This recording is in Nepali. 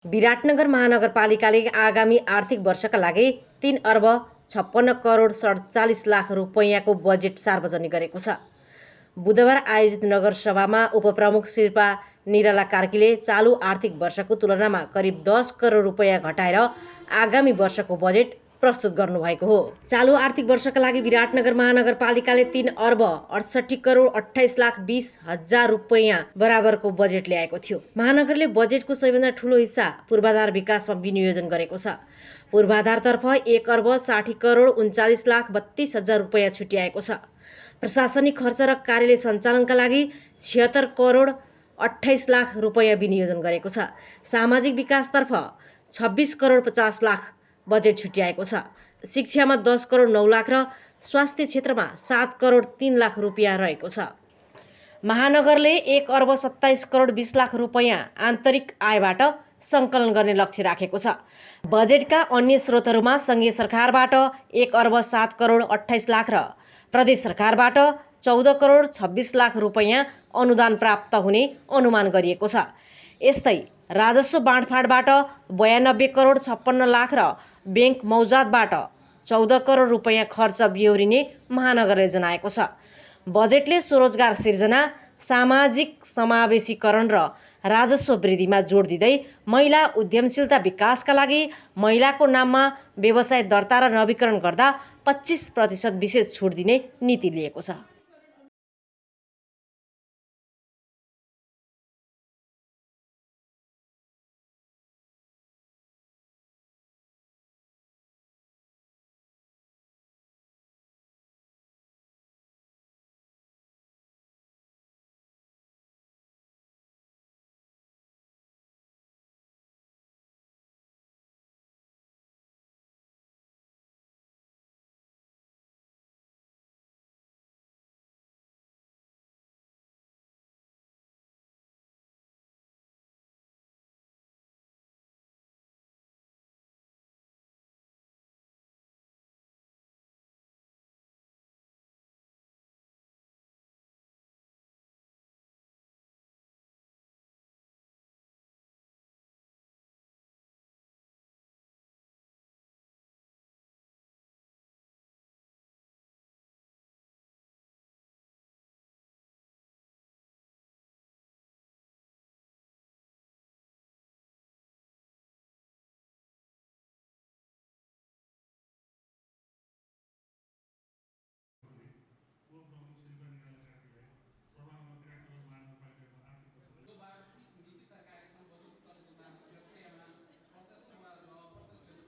विराटनगर महानगरपालिकाले आगामी आर्थिक वर्षका लागि 3 अर्ब 56 करोड 47 लाख रुपैयाँको बजेट सार्वजनिक गरेको छ। बुधबार आयोजित नगरसभामा उपप्रमुख शिल्पा निराला कार्कीले चालु आर्थिक वर्षको तुलनामा करिब 10 करोड रुपैयाँ घटाएर आगामी वर्षको बजेट प्रस्तुत गर्नुभएको हो। चालु आर्थिक वर्षका लागि विराटनगर महानगरपालिकाले 3 अर्ब 68 करोड 28 लाख 20 हजार रुपैयाँ बराबरको बजेट ल्याएको थियो। महानगरले बजेटको सबैभन्दा ठूलो हिस्सा पूर्वाधार विकासमा विनियोजन गरेको छ। पूर्वाधारतर्फ 1 अर्ब 60 करोड 39 लाख 32 हजार रुपैयाँ छुट्याएको छ। प्रशासनिक खर्च र कार्यालय सञ्चालनका लागि 76 करोड 28 लाख रुपैयाँ विनियोजन गरेको छ। सामाजिक विकासतर्फ 26 करोड 50 लाख बजेट छुट्याएको छ। शिक्षामा 10 करोड 9 लाख र स्वास्थ्य क्षेत्रमा 7 करोड 3 लाख रुपैयाँ रहेको छ। महानगरले 1 अर्ब 27 करोड 20 लाख रुपैयाँ आन्तरिक आयबाट सङ्कलन गर्ने लक्ष्य राखेको छ। बजेटका अन्य स्रोतहरूमा सङ्घीय सरकारबाट 1 अर्ब 7 करोड 28 लाख र प्रदेश सरकारबाट 14 करोड 26 लाख रुपैयाँ अनुदान प्राप्त हुने अनुमान गरिएको छ। यस्तै राजस्व बाँडफाँडबाट 92 करोड 56 लाख र ब्याङ्क मौजातबाट 14 करोड रुपैयाँ खर्च बिहोरिने महानगरले जनाएको छ। बजेटले स्वरोजगार सिर्जना, सामाजिक समावेशीकरण र राजस्व वृद्धिमा जोड दिँदै महिला उद्यमशीलता विकासका लागि महिलाको नाममा व्यवसाय दर्ता र नवीकरण गर्दा 25% विशेष छुट दिने नीति लिएको छ।